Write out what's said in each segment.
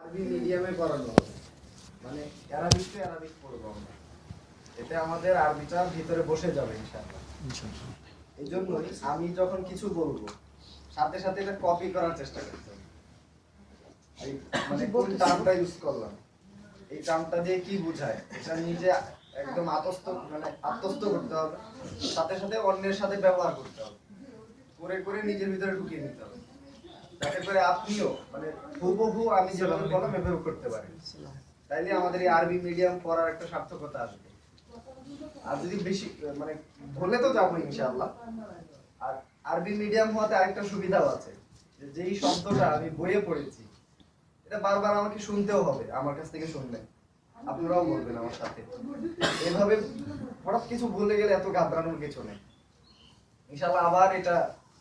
আরবি মিডিয়ামে পড়ানো হবে, মানে অ্যারাবিক টু অ্যারাবিক পড়বো আমরা। এতে আমাদের আরবিটা ভিতরে বসে যাবে ইনশাআল্লাহ। এই জন্যই আমি যখন কিছু বলবো সাথে সাথে এটা কপি করার চেষ্টা করতে হবে। মানে কোন টার্মটা ইউজ করলাম, এই টার্মটা দিয়ে কি বোঝায়, এটা নিজে একদম আত্মস্থ করতে হবে, সাথে সাথে অন্যের সাথে ব্যবহার করতে হবে, করে করে নিজের ভিতরে ঢুকিয়ে নিতে হবে, যাতে করে আপনিও মানে হুবহু আমি যেভাবে বললাম এভাবে করতে পারেন। তাইলে আমাদের এই আরবি মিডিয়াম পড়ার একটা সার্থকতা আসবে। আর যদি বেশি মানে ভুলে তো যাবো ইনশাআল্লাহ। আর আরবি মিডিয়াম হওয়াতে আরেকটা সুবিধাও আছে, যে যেই শব্দটা আমি বইয়ে পড়েছি এটা বারবার আমাকে শুনতেও হবে, আমার কাছ থেকে শুনবেন, আপনারাও বলবেন আমার সাথে। এভাবে হঠাৎ কিছু ভুলে গেলে এত ঘাবড়ানোর কিছু নেই, ইনশাআল্লাহ আবার এটা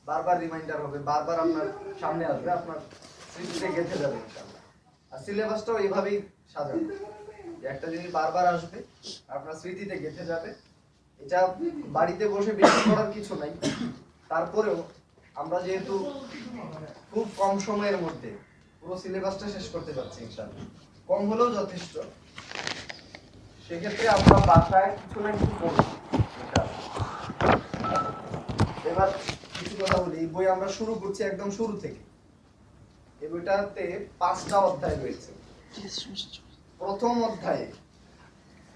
বারবার রিমাইন্ডার হবে, বারবার আপনার সামনে আসবে, আপনার স্মৃতিতে গেঁথে যাবে ইনশাআল্লাহ। আর সিলেবাসটাও এইভাবেই সাজানো, যে একটা জিনিস বারবার আসবে, আপনার স্মৃতিতে গেঁথে যাবে। এটা বাড়িতে বসে বেশি করার কিছু নাই, তারপরেও আমরা যেহেতু খুব কম সময়ের মধ্যে পুরো সিলেবাসটা শেষ করতে পারছি ইনশাআল্লাহ, কম হলেও যথেষ্ট, সেক্ষেত্রে আমরা বাসায় কিছু না কিছু করব ইনশাআল্লাহ। এবার কিছু কথা বলি, এই বই আমরা শুরু করছি একদম শুরু থেকে। এই বইটাতে 5টা অধ্যায় রয়েছে। প্রথম অধ্যায়ে,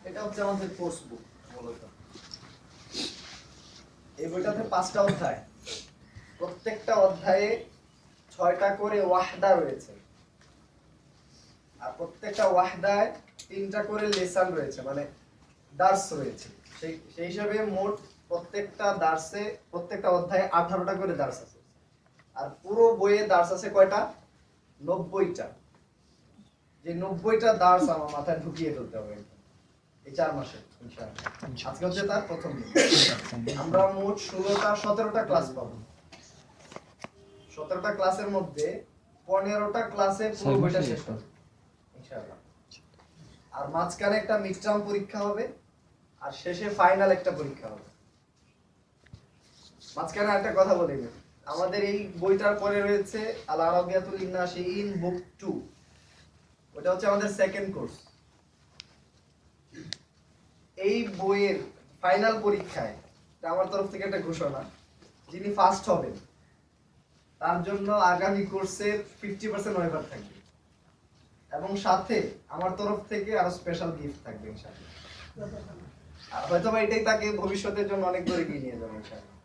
এটা হচ্ছে আমাদের কোর্স বুক মূলত। এই বইটাতে 5টা অধ্যায়, প্রত্যেকটা অধ্যায়ে 6টা করে ওয়াহদা রয়েছে, আর প্রত্যেকটা ওয়াহদায় 3টা করে লেসন রয়েছে, মানে দার্স রয়েছে। সেই হিসাবে মোট প্রত্যেকটা দার্সে, প্রত্যেকটা অধ্যায়ে 18টা করে দার্স আছে। আর পুরো বইয়ে দার্স আছে কয়টা? 90টা। যে 90টা দার্স আমার মাথায় ঢুকিয়ে ফেলতে হবে এই 4 মাসে ইনশাআল্লাহ। আজকে হচ্ছে তার প্রথম দিন। আমরা মোট 17টা ক্লাস পাবো। 17টা ক্লাসের মধ্যে 15টা ক্লাসে পুরো বইটা শেষ হবে ইনশাআল্লাহ। আর মাঝখানে একটা মিড টার্ম পরীক্ষা হবে, আর শেষে ফাইনাল একটা পরীক্ষা হবে। মাঝখানে একটা কথা বলি, আমাদের এই বইটার পরে রয়েছে আল আরাবিয়াতুল ইন্নাশিইন বুক 2, ওটা হচ্ছে আমাদের সেকেন্ড কোর্স। এই বইয়ের ফাইনাল পরীক্ষায়, এটা আমার তরফ থেকে একটা ঘোষণা, যিনি ফার্স্ট হবেন তার জন্য আগামী কোর্সের 50% ওয়েভার থাকবে, এবং সাথে আমার তরফ থেকে আরো স্পেশাল গিফট থাকবে ইনশাআল্লাহ। আর হয়তো এটাই তাকে ভবিষ্যতের জন্য অনেক দূরে এগিয়ে নিয়ে যাবে ইনশাআল্লাহ।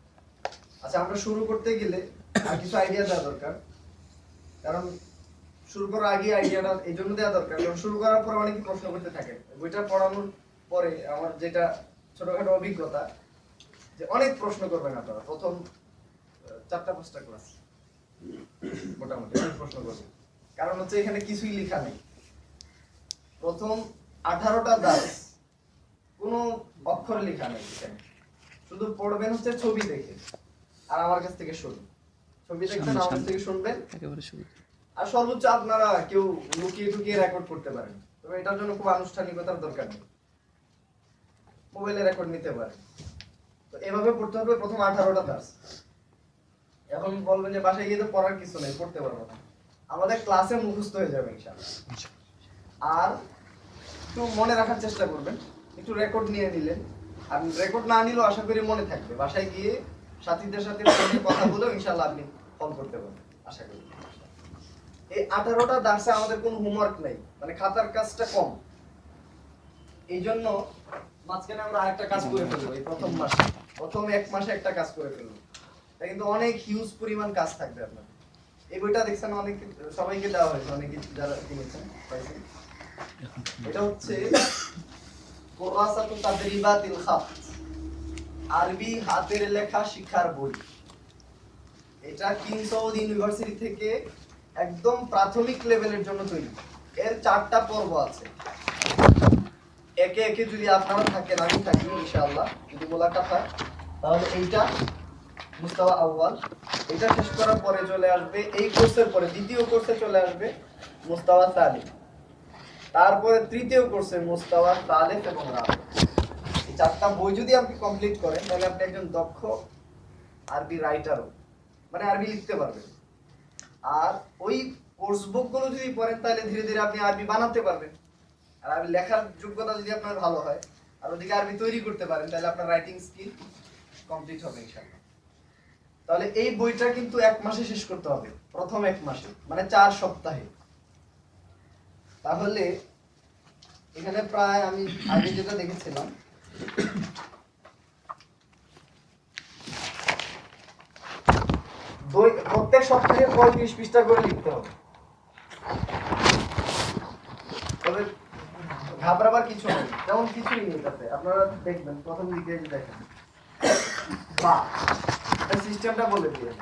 আচ্ছা, আমরা শুরু করতে গেলে আর কিছু আইডিয়া দেওয়া দরকার, কারণ শুরু করার আগে আইডিয়াটা এই জন্য দেওয়া দরকার, কারণ শুরু করার পরে অনেকে প্রশ্ন করতে থাকে। বইটা পড়ানোর পরে আমার যেটা ছোটখাটো অভিজ্ঞতা, যে অনেক প্রশ্ন করবেন আপনারা প্রথম 4টা-5টা ক্লাস, মোটামুটি অনেক প্রশ্ন করবেন। কারণ হচ্ছে এখানে কিছুই লেখা নেই। প্রথম 18টা দাস কোনো অক্ষর লেখা নেই এখানে, শুধু পড়বেন হচ্ছে ছবি দেখে, আর আমার কাছ থেকে শুনুন। ছবি দেখবেন, আমার কাছ থেকে শুনবেন, আর সর্বোচ্চ আপনারা কেউ লুকিয়ে টুকিয়ে রেকর্ড করতে পারেন, তবে এটার জন্য খুব আনুষ্ঠানিকতার দরকার নেই, মোবাইলে রেকর্ড নিতে পারেন। তো এভাবে পড়তে হবে প্রথম 18টা দাস। এখন বলবেন যে বাসায় গিয়ে তো পড়ার কিছু নেই, পড়তে পারবো না। আমাদের ক্লাসে মুখস্থ হয়ে যাবে ইনশাআল্লাহ। আর একটু মনে রাখার চেষ্টা করবেন, একটু রেকর্ড নিয়ে নিলেন, আর রেকর্ড না নিলেও আশা করি মনে থাকবে। বাসায় গিয়ে সাথীদের সাথে ফোনে কথা বলেও ইনশাআল্লাহ আপনি ফল করতে পারবেন আশা করি। এই 18টা দার্সে আমাদের কোনো হোমওয়ার্ক নেই, মানে খাতার কাজটা কম। এই জন্য মাঝখানে আমরা আরেকটা কাজ করে ফেলবো। এই প্রথম 1 মাসে একটা কাজ করে ফেলবো, এটা কিন্তু অনেক হিউজ পরিমাণ কাজ থাকবে আপনার। এই বইটা দেখছেন অনেক, সবাইকে দেওয়া হয়েছে, অনেকে যারা কিনেছেন পাইছেন। এটা হচ্ছে কুরাসাতু তাদরিবাতিল খাত, আরবি হাতের লেখা শিক্ষার বই। এটা কিং সৌদ ইউনিভার্সিটি থেকে একদম প্রাথমিক লেভেলের জন্য তৈরি। এর 4টা পর্ব আছে। একে একে যদি আপনারা থাকেন, আমি থাকি ইনশাআল্লাহ, যদি মোলাকাত হয়, তাহলে এইটা মুস্তাওয়া আউয়াল। এটা শেষ করার পরে চলে আসবে এই কোর্সের পরে দ্বিতীয় কোর্সে চলে আসবে মুস্তাওয়া সালিম, তারপরে তৃতীয় কোর্সে মুস্তাওয়া সালেহ এবং রাবে। এই 4টা বই যদি আপনি কমপ্লিট করেন, তাহলে আপনি একজন দক্ষ আরবি রাইটারও, মানে আরবি লিখতে পারবেন। আর ওই কোর্স বুক গুলো যদি পড়েন তাহলে ধীরে ধীরে আপনি আরবি বানাতে পারবেন। আর আরবি লেখার যোগ্যতা যদি আপনার ভালো হয় আর ওদিকে আরবি তৈরি করতে পারেন তাহলে আপনার রাইটিং স্কিল কমপ্লিট হবে ইনশাআল্লাহ। তাহলে এই বইটা কিন্তু 1 মাসে শেষ করতে হবে, প্রথম 1 মাসে, মানে 4 সপ্তাহে। তাহলে এখানে প্রায় আমি আগে যেটা দেখেছিলাম প্রত্যেক সপ্তাহে 35 পৃষ্ঠা করে লিখতে হবে। তবে ঘাবড়াবার কিছু নেই, যেমন কিছুই নেই তাতে। আপনারা দেখবেন প্রথম দিকে যে দেখেন বা এটা সিস্টেমটা বলে দিয়ে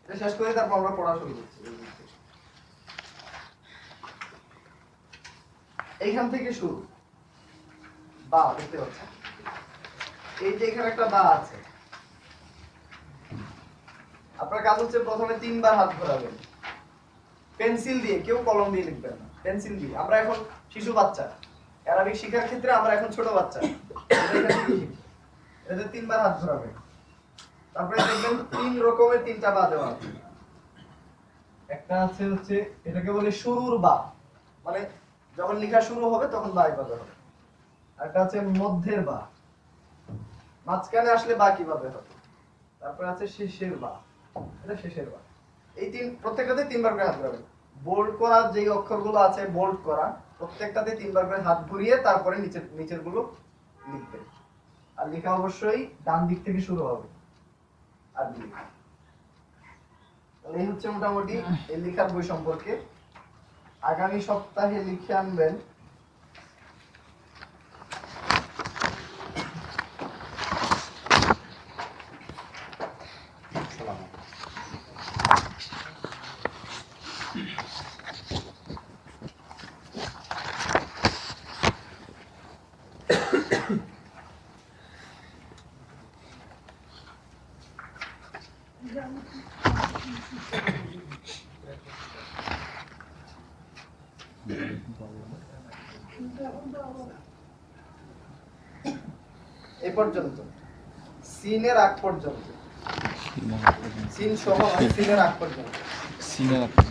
এটা শেষ করে তারপর আমরা পড়া শুরু করছি। এইখান থেকে শুরু, বা দেখতে পাচ্ছেন এই যে এখানে একটা বা আছে। আপনার কাজ হচ্ছে প্রথমে 3 বার হাত ঘোরাবেন পেন্সিল দিয়ে, কেউ কলম দিয়ে লিখবেন না, পেন্সিল দিয়ে। আমরা এখন শিশু বাচ্চা, আরবিক শেখার ক্ষেত্রে আমরা এখন ছোট বাচ্চা, এটাতে 3 বার হাত ঘোরাবেন। তারপরে দেখবেন 3 রকমের 3টা বা দেওয়া আছে। একটা আছে হচ্ছে এটাকে বলে শুরুর বা, মানে যখন লেখা শুরু হবে তখন বা কিভাবে হবে। আর একটা আছে মধ্যের বা, মাঝখানে আসলে বা কিভাবে হবে। তারপর আছে শেষের বা, এটা শেষের বা। এই প্রত্যেকটাতে 3 বার করে হাত ঘোরাবেন। বোল্ড করা যে অক্ষরগুলো আছে বোল্ড করা, প্রত্যেকটাতে 3 বার করে হাত ঘুরিয়ে তারপরে নিচের গুলো লিখবেন। আর লেখা অবশ্যই ডান দিক থেকে শুরু হবে। আর লেখা এই হচ্ছে মোটামুটি এই লেখার বই সম্পর্কে। আগামী সপ্তাহে লিখে আনবেন এই পর্যন্ত, সিনের আগ পর্যন্ত, সিন সহ সিনের আগ পর্যন্ত।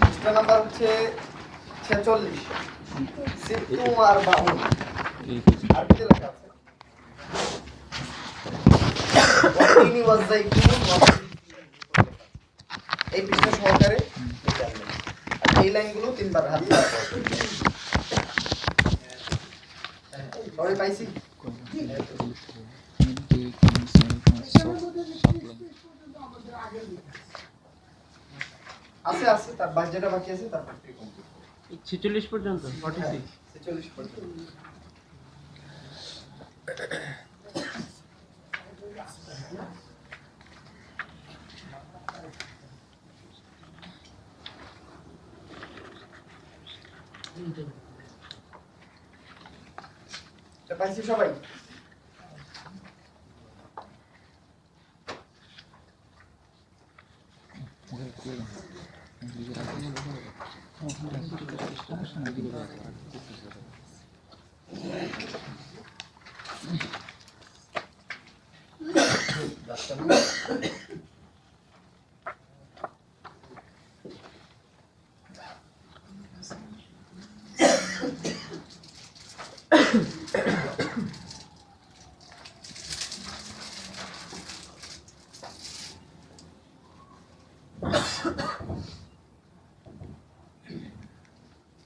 পৃষ্ঠা নাম্বার হচ্ছে 46। সিত্তুম আর বাউন আরবিতে লেখা আছে। ওয়াতিনি ওয়াজাইতুন, এই পৃষ্ঠা সহকারে লিখে আনবেন। আর এই লাইনগুলো 3 বার হাত দিয়ে সবাই পাইছি। আছে আছে তার যেটা বাকি আছে তারপর 46 পর্যন্ত 46 46 পর্যন্ত। পাইছি সবাই?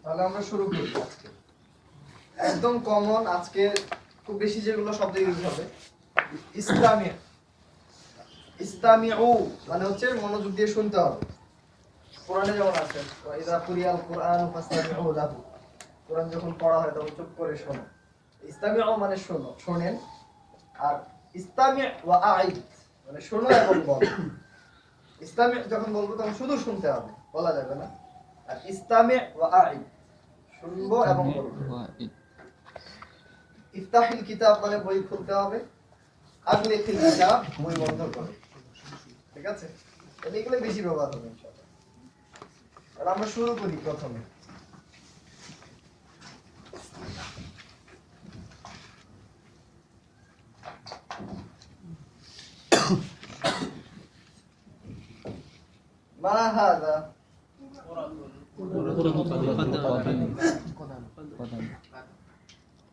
তাহলে আমরা শুরু করি আজকে। একদম কমন আজকে খুব বেশি যেগুলো শব্দ ইউজ হবে, ইসলামিয়া। ইসতামিউ মানে হচ্ছে মনোযোগ দিয়ে শুনতে হবে। কোরআনে যেমন আছে ইযা কুরিয়াল কুরআনু ফাসতামিউ লাহু, কোরআন যখন পড়া হয় তখন চুপ করে শোনো। ইসতামিউ মানে শোনো, শোনেন। আর ইসতামি' ওয়া আ'ইদ মানে শোনো এবং বলো। ইসতামি' যখন বলবো তখন শুধু শুনতে হবে, বলা যাবে না। আর ইসতামি' ওয়া আ'ইদ শুনবো এবং বলবো। ইফতাহিল কিতাব মানে বই খুলতে হবে, আগলিকিল কিতাব বই বন্ধ করো। ঠিক আছে, এগুলো বেশি ব্যবহার হবে ইনশাআল্লাহ। আর আমরা শুরু করি প্রথমে। মা হাযা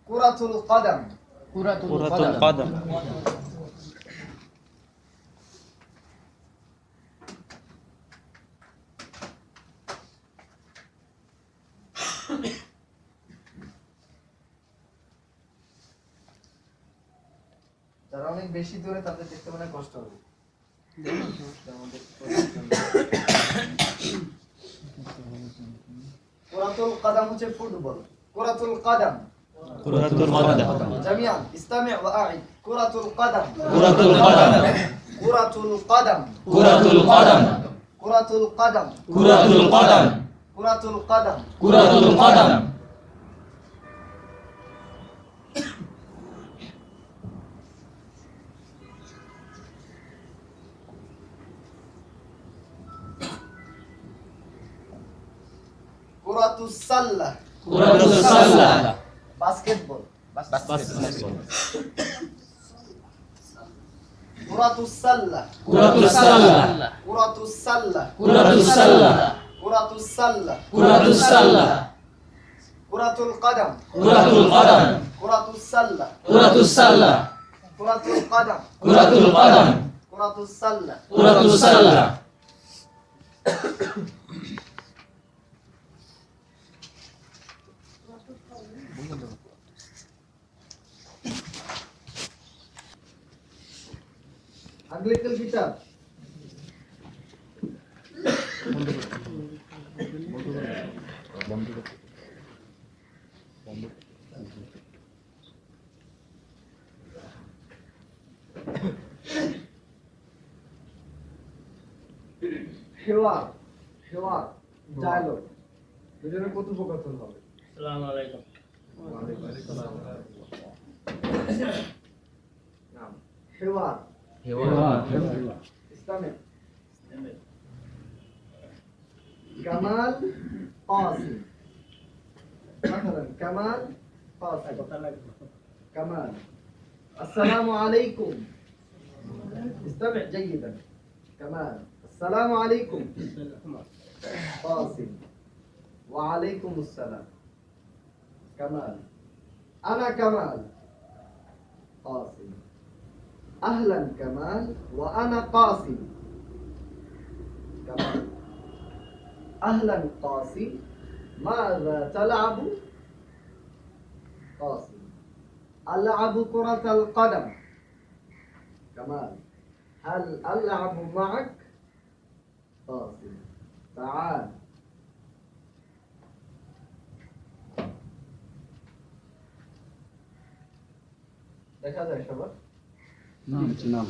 কুরাতুল কদম কুরাতুল কদম যারা অনেক বেশি দূরে তাদের দেখতে মনে হয় কষ্ট হবে কুরাতুল কদম হচ্ছে ফুটবল কুরাতুল কদম কুরাতুল কদম জামিআন ইসতামি' ওয়া আ'ইদ কুরাতুল কদম কুরাতুল কদম কুরাতুল কদম কুরাতুল কদম কুরাতুল কদম কুরাতুল কদম কুরাতুল কদম কুরাতুল কদম কুরাতুস সাল্লাহ কুরাতুস সাল্লাহ বাস্কেটবল বাস্কেটবল কুরাতুস সাল্লাহ কুরাতুস সাল্লাহ কুরাতুস সাল্লাহ কুরাতুস সাল্লাহ কুরাতুস সাল্লাহ কুরাতুস সাল্লাহ কুরাতুল কদম কুরাতুল কদম কুরাতুস সাল্লাহ কুরাতুস সাল্লাহ কুরাতুল কদম কুরাতুল কদম কুরাতুস সাল্লাহ কুরাতুস সাল্লাহ আংলিকাল কিতাব হেওয়ার হেওয়ার ডায়ালগ দুজনের কথোপকথন হবে আসসালামু আলাইকুম নাম হেওয়ার استمع كمال قاسم مثلا كمال قاسم كمال السلام عليكم استمع جيدا كمال السلام عليكم قاسم وعليكم السلام كمال أنا كمال قاسم أهلا كمال وأنا قاسم كمال أهلا قاسم ماذا تلعب قاسم ألعب كرة القدم كمال هل ألعب معك قاسم تعال দেখা যায় সবার নাম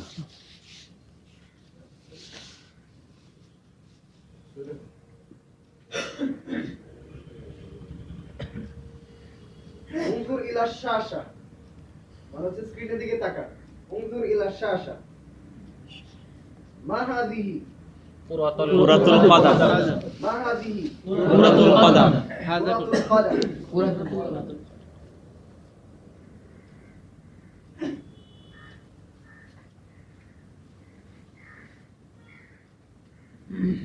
انظر إلى الشاشة মানে হচ্ছে স্ক্রিনের দিকে তাকান انظر إلى الشاشة ما هذه কুরাতুল কদম ما هذه কুরাতুল কদম كرة القدم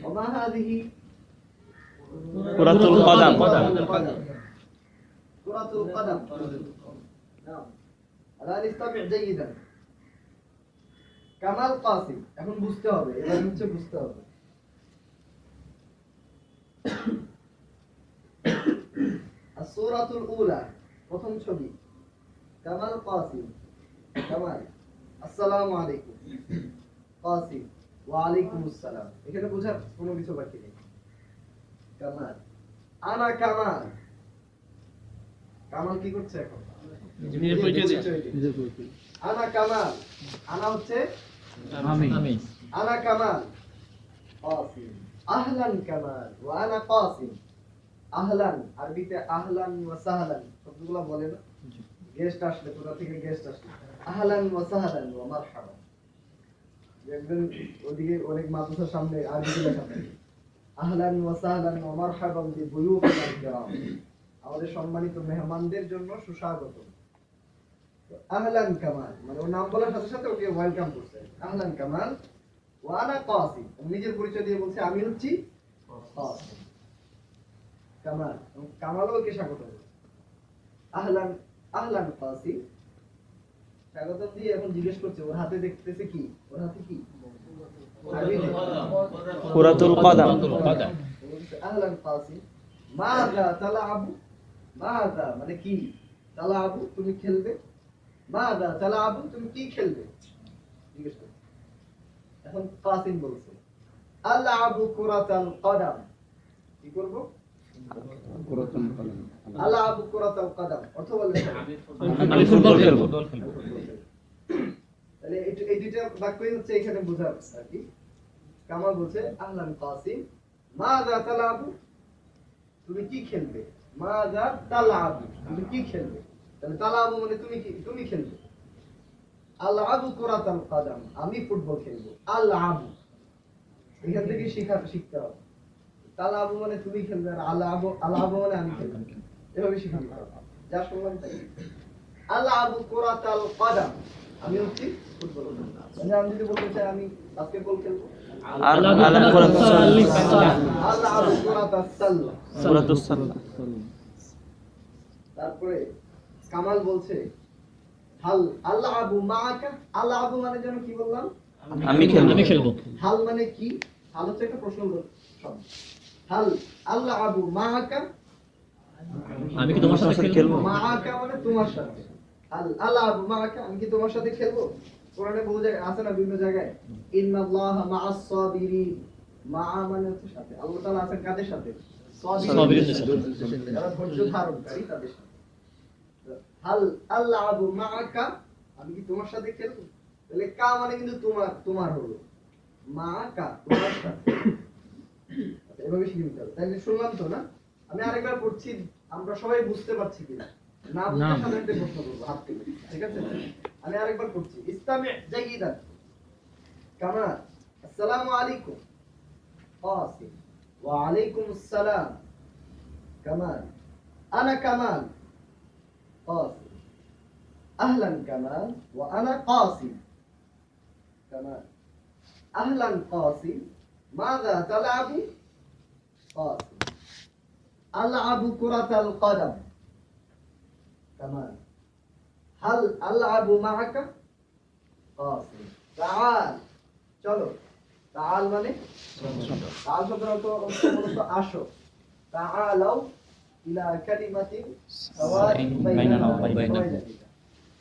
وما هذه কুরাতুল কদম كرة القدم نعم الآن استمع جيدا কামাল কাসিম এখন বুঝতে হবে এবার হচ্ছে বুঝতে হবে আসসূরাতুল উলা প্রথম ছবি কামাল কাসিম কামাল আসসালামু আলাইকুম কাসিম ওয়া আলাইকুমুস সালাম এখানে বোঝার কোনো কিছু বাকি নেই কামাল আনা কামাল কামাল কি করছে এখন নিজের পরিচয় দিচ্ছে আনা কামাল আনা হচ্ছে আমি আনা কামাল কাসিম আহলান কামাল ওয়া আনা কাসিম আহলান আরবিতে আহলান ওয়া সাহলান শব্দগুলো বলে না গেস্ট আসলে কোথা থেকে গেস্ট আসলে আহলান ওয়া সাহলান ওয়া মারহাবা দেখবেন ওদিকে অনেক মাদ্রাসার সামনে আরবিতে লেখা থাকে আহলান ওয়া সাহলান ওয়া মারহাবান বিদুয়ুফিল কিরাম আমাদের সম্মানিত মেহমানদের জন্য সুস্বাগত আহলান কামাল মানে ওর নাম বলার সাথে সাথে ওকে ওয়েলকাম করছে আহলান কামাল ওয়া আনা কাসিম, নিজের পরিচয় দিয়ে বলছে আমি হচ্ছি কাসিম। কামাল, কামালও কে স্বাগত বলছে আহলান আহলান কাসিম, স্বাগত দিয়ে এখন জিজ্ঞেস করছে ওর হাতে দেখতেছে কি, ওর হাতে কি কুরাতুল কদম। আহলান কাসিম মাযা তালাবু, মাযা মানে কি, তালাবু তুমি খেলবে, মাযা তালাবু তুমি কি খেলবে জিজ্ঞেস করছে। এখন কাসিম বলছে আলআবু কুরাতাল কদম, কি করব কুরাতুল কদম। আলআবু কুরাতাল কদম অর্থ বলেন আমি ফুটবল খেলবো। তাহলে এই দুইটা বাক্যই হচ্ছে এখানে বোঝার আর কি। কামাল বলছে আহলান কাসিম মাযা তালাবু তুমি কি খেলবে, মাযা তালাবু তুমি কি খেলবে, তাহলে তালাবু মানে তুমি কি, তুমি খেলবে। আলআবু কুরাতাল কদম আমি ফুটবল খেলবো, আলআবু এখান থেকে শিখতে হবে। তালাবু মানে তুমি খেলবে, আর আলআবু মানে আমি খেলবো, এভাবে শিখতে হবে। যা শুনলাম তাই। আলআবু কুরাতাল কদম আমি হচ্ছি ফুটবল খেলবো। মানে আমি যদি বলতে চাই আমি বাস্কেটবল খেলবো, আল্লাহ কুরাতুল আলআবু কুরাতাস সাল্লা। কুরাতুল সাল্লাহ। তারপরে কামাল বলছে হাল আলআবু মাআকা, আলআবু মানে যেন কি বললাম আমি খেলবো। হাল মানে কি, হাল হচ্ছে একটা প্রশ্ন শব্দ। হাল আলআবু মাআকা, আমি কি তোমার সাথে খেলবো? মাআকা মানে তোমার সাথে, হাল আলআবু মাআকা আমি কি তোমার সাথে খেলবো। কোরআনে বহু জায়গায় আছে না, বিভিন্ন জায়গায় ইন্নাল্লাহা মাআস সাবিরিন, মা মানে হচ্ছে সাথে, আল্লাহ তাআলা আছেন কাদের সাথে, সাবিরিনদের সাথে, যারা ধৈর্য ধারণকারী তাদের সাথে। হাল আলআবু মাআকা আমি কি তোমার সাথে খেলবো, তাহলে কা মানে কিন্তু তোমার হলো, মাআকা তোমার সাথে, এভাবে শিখে নিতে হবে। তাহলে শুনলাম তো না, আমি আরেকবার পড়ছি, আমরা সবাই বুঝতে পারছি কিনা, না বুঝতে সাধারণত প্রশ্ন করবো হাত তুলে, ঠিক আছে। আমি আরেকবার পড়ছি, ইসতামি জাইদান কামা আসসালামু আলাইকুম কাসিম ওয়া আলাইকুম আসসালাম কামাল আনা কামাল কাসিম আহলান কামাল ওয়া আনা কাসিম কামাল আহলান কাসিম মাযা তালআবু কাসিম আলআবু কুরাতাল কদম কামাল হাল আলআবু মাআকা কাসিম তাআল চলো, তাআল মানে তাআল শব্দের অর্থ মূলত আসো, তাআলাউ ইলা কালিমাতিন সাওয়াইন বাইনানা ওয়া বাইনাকুম,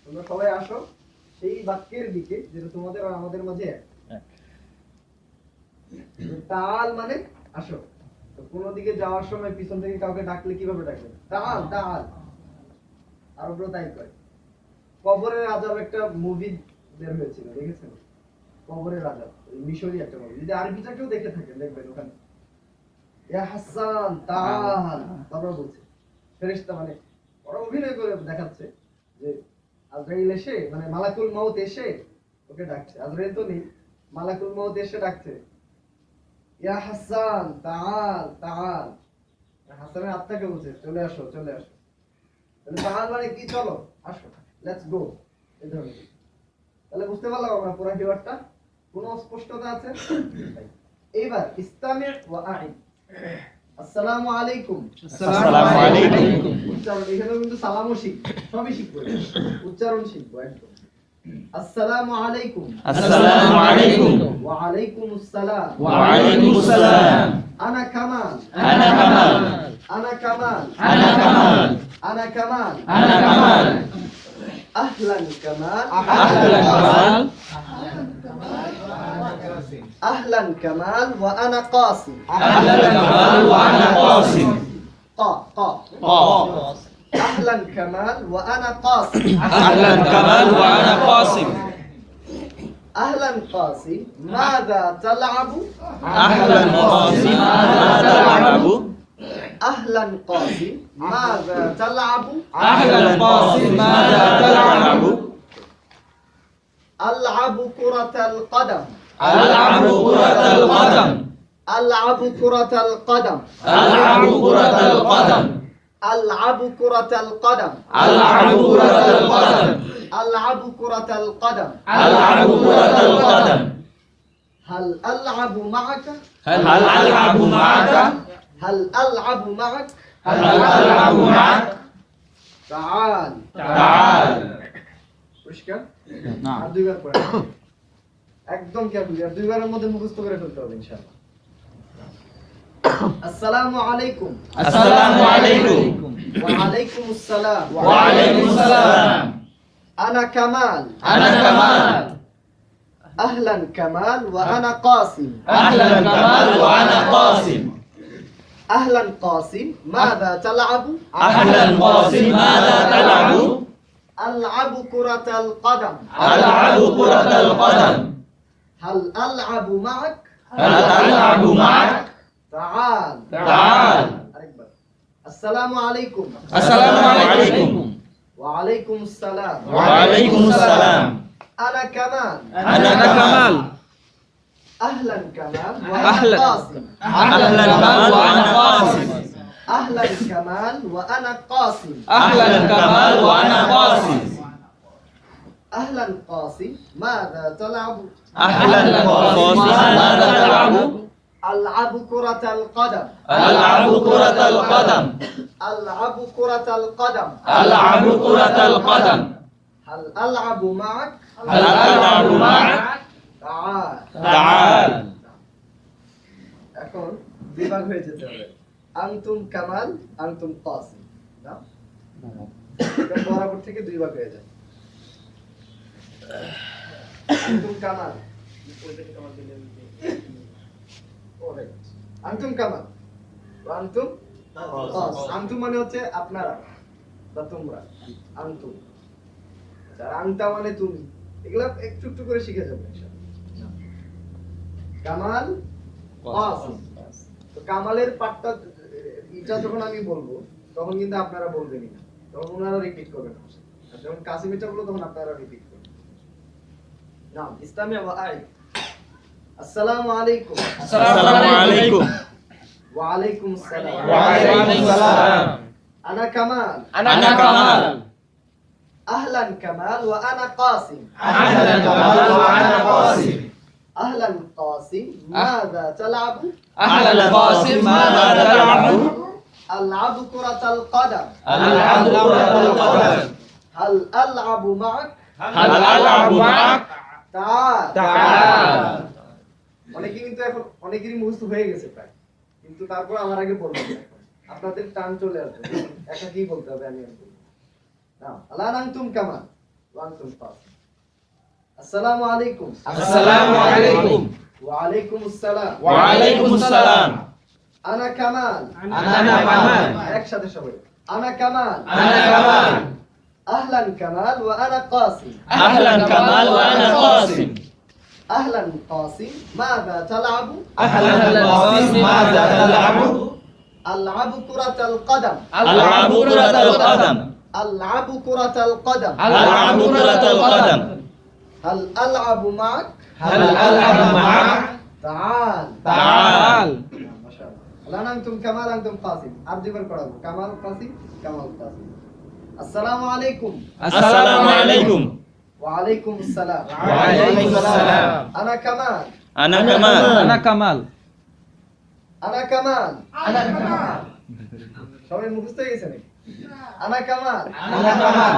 তোমরা সবাই আসো সেই বাক্যের দিকে যেটা তোমাদের আর আমাদের মাঝে এক। তাআল মানে আসো, তো কোনো দিকে যাওয়ার সময় পিছন থেকে কাউকে ডাকলে কিভাবে ডাকবে, তাআল তাআল। আরবরা তাই করে। কবরের আযাব একটা মুভি বের হয়েছিল, দেখেছেন কবরের আযাব, মিশরি একটা মুভি, যদি আরবিটাকেও দেখে থাকেন দেখবেন ওখানে ইয়া হাসান তাআল, তারপর বলছে ফেরেশতা মানে ওরা অভিনয় করে দেখাচ্ছে যে আজরাইল এসে মানে মালাকুল মউত এসে ওকে ডাকছে, আজরাইল তো নেই, মালাকুল মউত এসে ডাকছে ইয়া হাসান তাআল তাআল, হাসানের আত্মাকে বলছে চলে আসো চলে আসো, তাহলে তাআল মানে কি চলো আসো লেটস গো, এই ধরনের। তাহলে বুঝতে পারলাম আমরা পুরো হিওয়ারটা, কোনো অস্পষ্টতা আছে? এইবার ইসতামি ওয়া আইন আসসালামু আলাইকুম, আসসালামু আলাইকুম। উচ্চারণ এখানেও কিন্তু সালামও শিখবো, সবই শিখবো, উচ্চারণ শিখবো একদম। আসসালামু আলাইকুম, আসসালামু আলাইকুম। ওয়া আলাইকুমুস সালাম, ওয়া আলাইকুমুস সালাম। আনা কামাল, আনা কামাল। আনা কামাল, আনা কামাল। আনা কামাল, আনা কামাল। আহলান কামাল, আহলান কামাল। আহলান কামাল ওয়া আনা কাসিম, আহলান কামাল ওয়া আনা কাসিম। কা কা কা। আহলান কামাল ওয়া আনা কাসিম, আহলান কামাল ওয়া আনা কাসিম। আহলান কাসিম মাযা তালআবু, আহলান কাসিম। মাযা তালআবু। আহলান কাসিম মাযা তালআবু, আহলান কাসিম। মাযা তালআবু। আলআবু কুরাতাল কদম, আলআবু কুরাতাল কদম। আলআবু কুরাতাল কদম, আলআবু কুরাতাল কদম। আলআবু কুরাতাল কদম, আলআবু কুরাতাল কদম। আলআবু কুরাতাল কদম, আলআবু কুরাতাল কদম। هل ألعب معك هل ألعب معك هل ألعب معك هل ألعب معك تعال تعال পরিষ্কার نعم আর দুইবার পড়েন একদম কেয়ারফুলি আর দুইবারের মধ্যে মুখস্থ করে ফেলতে হবে ইনশাআল্লাহ আসসালামু আলাইকুম السلام عليكم ওয়া আলাইকুমুস সালাম وعليكم السلام أنا كمال أنا كمال أهلا كمال وأنا قاسم أهلا كمال وأنا قاسم أهلا قاسم ماذا تلعب؟ أهلا قاسم ماذا تلعب ألعب كرة القدم ألعب كرة القدم هل ألعب معك؟ هل ألعب معك تعال تعال أكبر. السلام عليكم السلام عليكم وعليكم السلام وعليكم السلام أنا كمال أنا كمال أهلا كمال وأنا قاسم أهلا كمال وأنا قاسم أهلا كمال وأنا قاسم أهلا كمال وأنا قاسم أهلا قاسم ماذا تلعب؟ أهلا قاسم ماذا تلعب ألعب كرة القدم ألعب كرة القدم ألعب كرة القدم ألعب كرة القدم هل ألعب معك؟ هل ألعب معك تعال تعال এখন বিভাগ হয়ে যেতে হবে আনতুম কামাল আনতুম কাসিম না এটা বরাবর থেকে দুই ভাগ হয়ে যায় আনতুম কামাল আনতুম কামাল আনতুম কাস আনতুম মানে হচ্ছে আপনারা বা তোমরা আনতুম আর আনতা মানে তুমি এগুলা একটু একটু করে শিখে যাবে ইনশাআল্লাহ কামাল কাসিম তো কামালের পাঠটা এটা যখন আমি বলবো তখন কিন্তু আপনারা বলবেনই না তখন ওনারা রিপিট করবেন আর যখন কাসিম এটা বলবো তখন আপনারা রিপিট করবেন নাম ইসলামী আই আসসালামু আলাইকুম السلام عليكم ওয়া আলাইকুম আসসালাম وعليكم السلام আনা কামাল أنا كمال আহলান কামাল ওয়া আনা কাসিম أهلا كمال وأنا قاسم আহলান কাসিম মাযা তালআবু أهلا قاسم ماذا تلعب আলআবু কুরাতাল কদম ألعب كرة القدم هل ألعب معك هل ألعب معك تعال تعال অনেকে কিন্তু এখন অনেকেরই মুখস্থ হয়ে গেছে প্রায় কিন্তু তারপর আমার আগে বলবেন না এখন। আপনাদের টান চলে আসবে একা কি বলতে হবে আমি আর বলবো না আলা আনতুম কামাল ওয়া আনতুম কাসিম আসসালামু আলাইকুম السلام عليكم ওয়া আলাইকুম আসসালাম وعليكم السلام আনা কামাল أنا كمال একসাথে সবাই আনা কামাল أنا كمال আহলান কামাল ওয়া আনা কাসিম أهلا كمال وأنا قاسم আহলান কাসিম মাযা তালআবু أهلا قاسم ماذا تلعب ألعب كرة القدم ألعب كرة القدم ألعب كرة القدم ألعب كرة القدم هل ألعب معك؟ هل ألعب معك تعال تعال ما شاء الله الآن أنتم كمال أنتم قاسم عبد البر كمال قاسم كمال قاسم السلام عليكم السلام عليكم وعليكم السلام وعليكم السلام أنا كمال أنا كمال أنا كمال أنا كمال أنا كمال সবাই মুখস্থ হয়ে গেছে নাকি আনা কামাল أنا كمال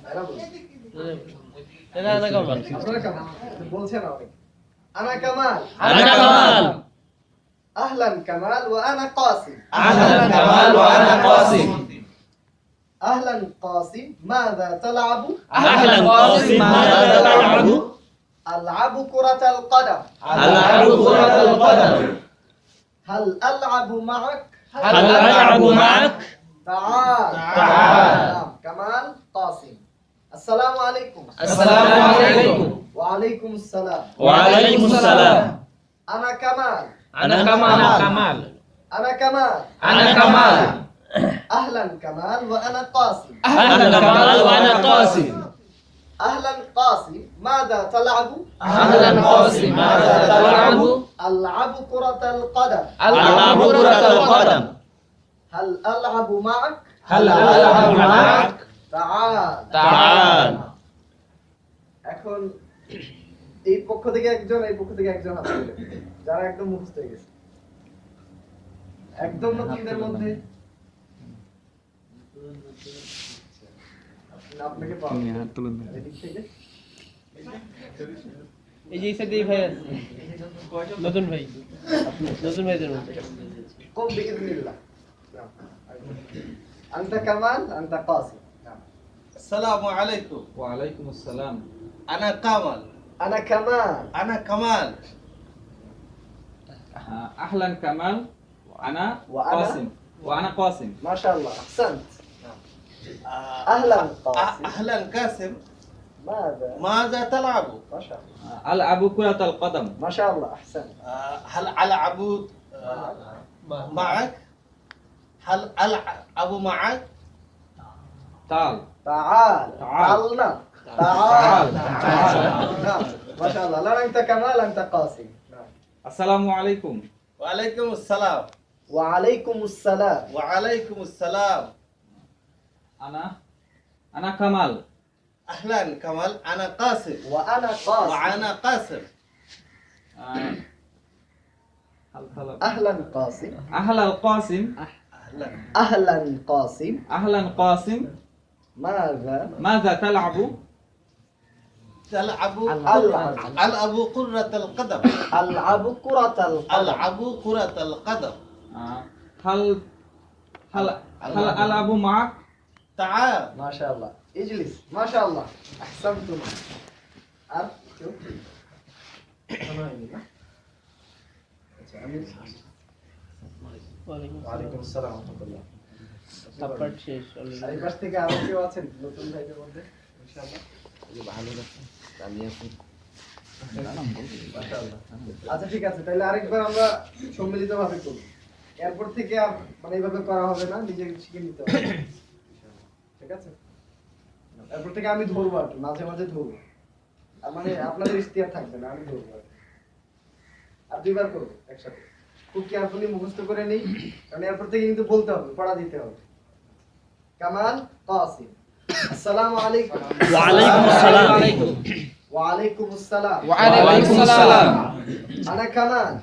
এরা বলো। এটা না কামাল আপনারা কামাল বলছেন অনেক আনা কামাল أنا كمال أهلا كمال وأنا قاسم أهلا كمال وأنا قاسم أهلا قاسم ماذا تلعب؟ أهلا قاسم ماذا تلعب ألعب كرة القدم ألعب كرة القدم هل ألعب معك؟ هل ألعب معك تعال تعال. نعم. كمال قاسم السلام عليكم السلام عليكم وعليكم السلام وعليكم السلام أنا كمال أنا كمال أنا كمال أنا كمال أهلا كمال وأنا قاسم أهلا كمال وأنا قاسم أهلا قاسم ماذا تلعب؟ أهلا قاسم ماذا تلعب ألعب كرة القدم ألعب كرة القدم هل ألعب معك؟ هل ألعب معك تعال تعال এখন এই পক্ষ থেকে একজন, এই পক্ষ থেকে একজন হাত তুলে, যারা একদম মুখস্থ হয়ে গেছে, একদম নতুনদের মধ্যে আপনাকে পাওয়া এদিক থেকে এই যে সাইডে ভাই আছে নতুন ভাই, নতুন ভাইদের মধ্যে قم بإذن الله. أنت كمال، أنت قاسم. السلام عليكم. وعليكم السلام. أنا كمال. أنا كمال. أنا كمال. أهلا كمال وأنا وأنا؟ قاسم. وأنا قاسم. ما شاء الله أحسنت. أهلا قاسم. أهلا قاسم. ماذا؟ ماذا تلعب؟ ما شاء الله. ألعب كرة القدم. ما شاء الله أحسنت. هل ألعب معك؟ هل ألعب معك؟ تعال. تعال. تعال. تعالنا. تعال. نعم. ما شاء الله. لا أنت كمال، أنت قاسم. نعم. السلام عليكم. وعليكم السلام. وعليكم السلام. وعليكم السلام. أنا كمال. أهلا كمال. أنا قاسم. وأنا قاسم. وأنا قاسم. أهلا قاسم. أهلا القاسم. أهلا. أهلا قاسم. أهلا قاسم. ماذا؟ ماذا تلعب؟ تلعب. ألعب. ألعب كرة القدم. ألعب كرة القدم. ألعب كرة القدم. هل ألعب معك؟ تعال. ما شاء الله. اجلس. ما شاء الله. أحسنتم. شوف. ওয়ালাইকুম আসসালাম ওয়া রাহমাতুল্লাহ। সাপাট শেষ অলরেডি। এই পাশ থেকে আরো কেউ আছেন নতুন ভাইদের মধ্যে ইনশাআল্লাহ? ভালো আছে আমি আছি মাশাআল্লাহ। আচ্ছা ঠিক আছে, তাহলে আরেকবার আমরা সম্মিলিতভাবে করব। এরপর থেকে আর মানে এইভাবে করা হবে না, নিজে শিখে নিতে হবে। ঠিক আছে? এরপর থেকে আমি ধরবো আর কি, মাঝে মাঝে ধরবো। আর মানে আপনাদের ইখতিয়ার থাকবে না, আমি ধরবো আর দুইবার করবো একসাথে। খুব কেয়ারফুলি মুখস্থ করে নেই, কারণ এরপর থেকে কিন্তু বলতে হবে, পড়া দিতে হবে। কামাল কাসিম। আসসালামু আলাইকুম। ওয়ালাইকুম আসসালাম। ওয়ালাইকুম আসসালাম। وعليكم السلام. أنا كمال.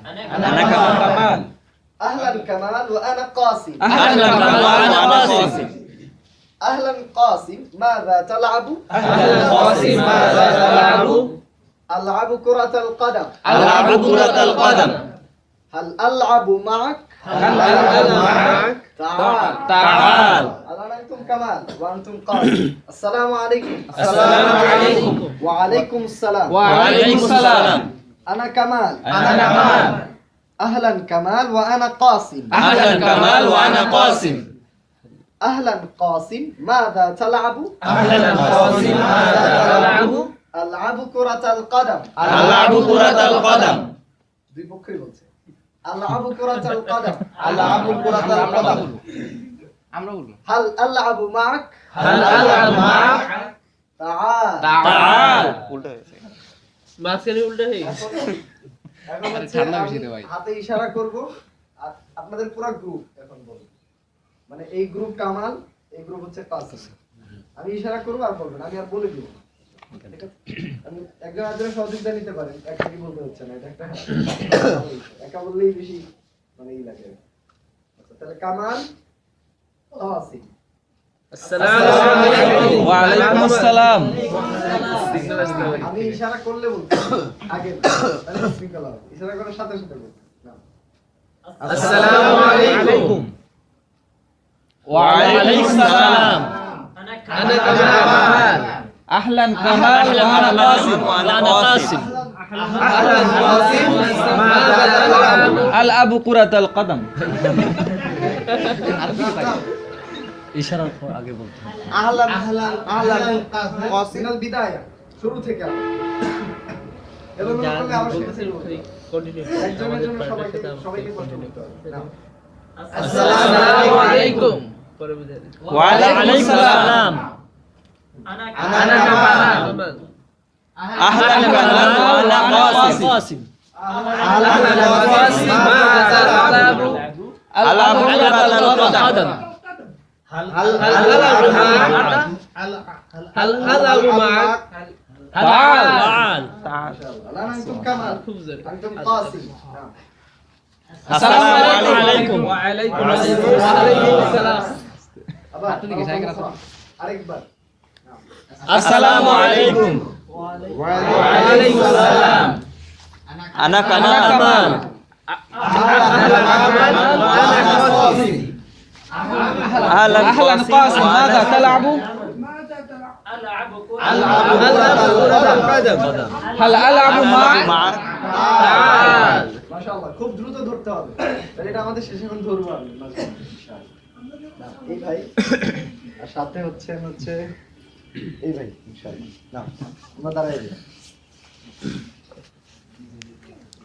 أنا كمال. أهلا كمال وأنا قاسم. أهلا كمال وأنا قاسم. أهلا قاسم. ماذا تلعب؟ أهلا قاسم. ماذا تلعب؟ ألعب كرة القدم. ألعب كرة القدم. هل ألعب معك؟ هل ألعب معك؟ تعال. تعال. الآن أنتم كمال وأنتم قاسم. السلام عليكم. السلام عليكم. وعليكم السلام. وعليكم السلام. أنا كمال. أنا كمال. أهلا كمال وأنا قاسم. أهلا كمال وأنا قاسم. أهلا قاسم. ماذا تلعب؟ أهلا قاسم. ماذا تلعب؟ ألعب كرة القدم. ألعب كرة القدم. দুই পক্ষই বলছে। ألعب كرة القدم. ألعب كرة القدم. هل ألعب معك؟ هل ألعب معك؟ تعال. تعال. মাঝখানে উল্টা হয়ে গেছে। এখন হচ্ছে আমি হাতে ইশারা করব, আর আপনাদের পুরো গ্রুপ এখন বলুন। মানে এই গ্রুপ কামাল, এই গ্রুপ হচ্ছে কাসিম। আমি ইশারা করব আর বলবেন, আমি আর বলে দিব। ঠিক আছে? আমি একজন আরেকজনের সহযোগিতা নিতে পারেন, একটাই বলতে হচ্ছে না, এটা একটা একা বললেই বেশি মানে ই লাগে। আচ্ছা তাহলে কামাল কাসিম। আসসালামু আলাইকুম। وعليكم السلام. আমি ইশারা করলে বলবো আগে তাহলে শৃঙ্খলা হবে। ইশারা করার সাথে সাথে বলবো। নাও। আসসালামু আলাইকুম। وعليكم السلام. أنا كمال. أهلا كمال وأنا قاسم. وأنا قاسم. أهلا قاسم. ماذا تلعب؟ ألعب كرة القدم. আহলান আহলান কাসিনাল বিদায়া শুরু থেকে এভাবে করলে আবার শিখতে শুরু হবে। কন্টিনিউ। একজনের জন্য সবাইকে কষ্ট করতে হবে। নাও। আসসালামু আলাইকুম। পরে বুঝাই দিই। وعليكم السلام. أنا كمال. أهلا كمال وأنا قاسم. أهلا قاسم. ماذا تلعب؟ ألعب كرة القدم. هل ألعب معك؟ هل ألعب معك؟ تعال تعال الآن أنتم كمال أنتم قاسم نعم. السلام عليكم وعليكم السلام أبا أكبر السلام عليكم وعليكم السلام أنا كمال أهلا قاسم ماذا تلعب؟ ألعب كرة القدم هل ألعب معك؟ تعال ما شاء الله খুব দ্রুত ধরতে হবে তাহলে এটা আমাদের শেষে এখন ধরবো আমি ইনশাআল্লাহ এই ভাই আর সাথে হচ্ছে এই ভাই ইনশাআল্লাহ না আমরা দাঁড়াই যাই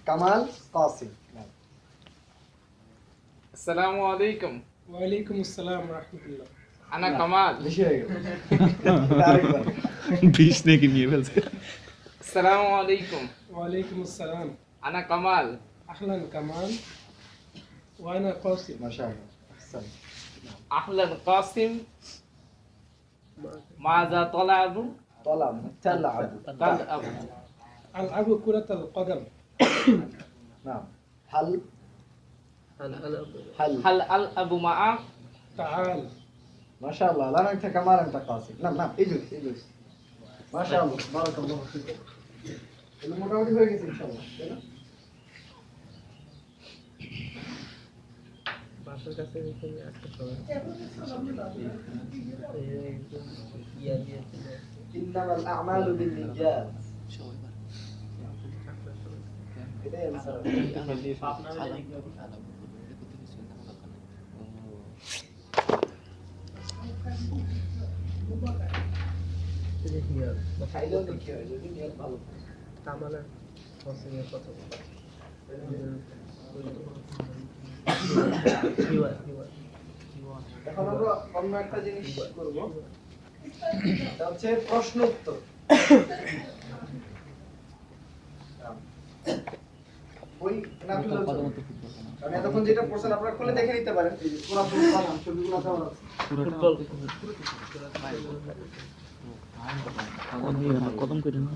কামাল কাসিম السلام عليكم وعليكم السلام ورحمة الله أنا كمال বেশি হয়ে গেল আরেকবার बीचने की निये फैलसे السلام عليكم وعليكم السلام أنا كمال أهلا كمال وأنا قاسم মাশাআল্লাহ আহসান أهلا قاسم ماذا تلعب؟ طلب تلعب تلعب ألعب كرة القدم نعم هل هل ألعب معك؟ تعال ما شاء الله لا انت كمال انت قاسم نعم نعم اجلس اجلس ما شاء الله بارك الله فيك اللي মোটামুটি হয়ে গেছে ইনশাআল্লাহ তাই না বাসার কাছে রেখে একটা انما الاعمال بالنيات এটাই answer খাইলেও দেখি হয় যদি নিয়ত ভালো কামালের পছন্দের কথা বলা এখন আমরা অন্য একটা জিনিস করব এটা হচ্ছে প্রশ্ন উত্তর ওই না তুলে কারণ এতক্ষণ যেটা পড়ছেন আপনারা খুলে দেখে নিতে পারেন এই যে পুরো বানান ছবিগুলো দেওয়া আছে ফুটবল কদম করে না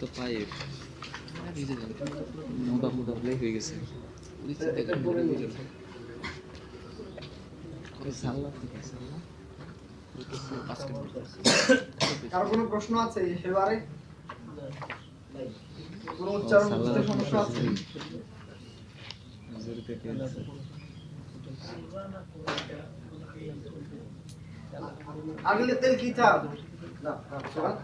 তো পাই মোটা মোটা হয়ে গেছে এটা পড়ে নিয়ে কারো কোনো প্রশ্ন আছে এই সেবারে নাই কোনো উচ্চারণ বুঝতে সমস্যা আছে আগলে তেল কিতাব না সুবহান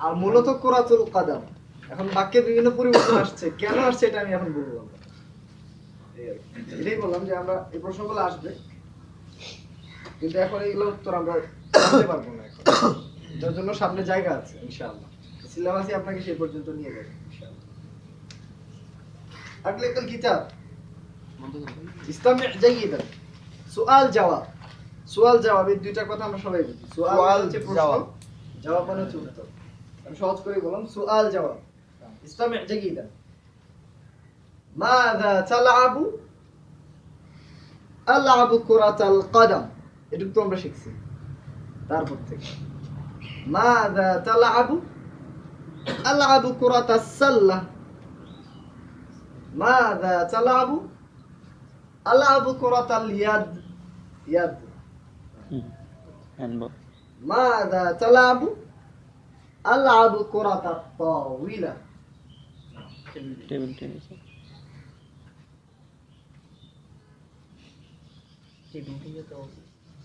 আর মূলত কুরাতুল কদম এখন বাক্যে বিভিন্ন পরিবর্তন আসছে কেন আসছে এটা আমি এখন বলবো এটাই বললাম যে আমরা এই প্রশ্নগুলো আসবে কিন্তু এখন এইগুলো উত্তর আমরা জানতে পারবো না এখন এটার জন্য সামনে জায়গা আছে ইনশাআল্লাহ সিলেবাসই আপনাকে সেই পর্যন্ত নিয়ে যাবে ইনশাআল্লাহ আগলে তেল কিতাব ইস্তামি' জাইয়িদান সুআল জবাব সুআল জবাব এই দুইটা কথা আমরা সবাই বুঝি সুআল হচ্ছে প্রশ্ন জবাব মানে হচ্ছে উত্তর আমি সহজ করে বললাম সুআল জবাব ইস্তামি' জাইয়িদান মাযা তালআবু আলআবু কুরাতাল কদম এটুকু তো আমরা শিখছি তারপর থেকে মাযা তালআবু আলআবু কুরাতাস সাল্লাহ মাযা তালআবু ألعب كرة اليد يد হ্যান্ডবল ماذا تلعب؟ ألعب كرة الطاولة table tennis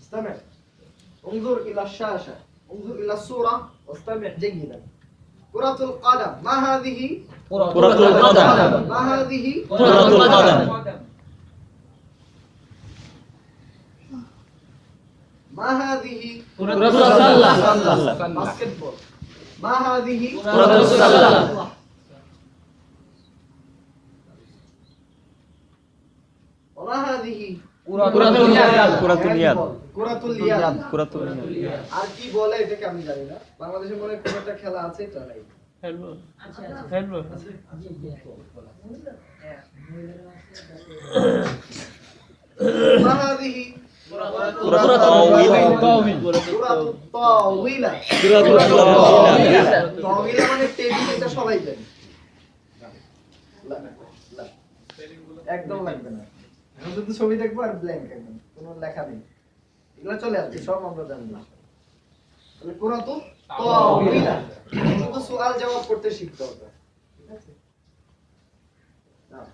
استمع انظر إلى الشاشة انظر إلى الصورة واستمع جيدا كرة القدم ما هذه؟ كرة القدم ما هذه؟ كرة القدم ما هذه؟ كرة السلة باسكتبول ما هذه؟ كرة السلة وما هذه؟ كرة اليد كرة اليد كرة اليد كرة اليد আর কি বলে এটাকে আমি জানি না বাংলাদেশে মনে হয় কোনো একটা খেলা আছে এটা নাই হ্যান্ডবল হ্যান্ডবল ما هذه؟ كرة কুরাতুত তাওয়িলা। তাওয়িলা মানে টেবিল, এটা সবাই জানে। একদম লাগবে না, এখন শুধু ছবি দেখবো আর ব্ল্যাঙ্ক, একদম কোনো লেখা নেই, এগুলো চলে আসছে, সব আমরা জানলাম। তাহলে কুরাতুত তাওয়িলা শুধু সুয়াল জবাব করতে শিখতে হবে, ঠিক আছে? নাও,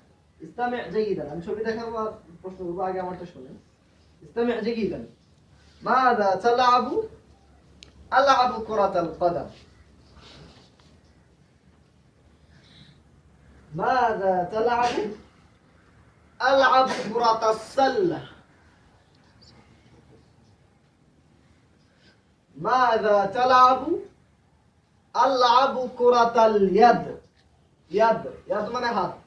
ইসলামে জাইদান, আমি ছবি দেখাবো আর প্রশ্ন করবো, আগে আমারটা শুনেন। ইসলামে জাইদান, মাযা তালআবু? আলআবু কুরাতাল কদম। মাযা তালআবু? ألعب كرة السلة. ماذا تلعب؟ ألعب كرة اليد. يد من هذا؟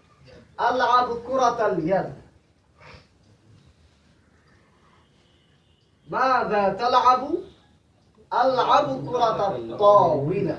ألعب كرة اليد. ماذا تلعب؟ ألعب كرة الطاولة.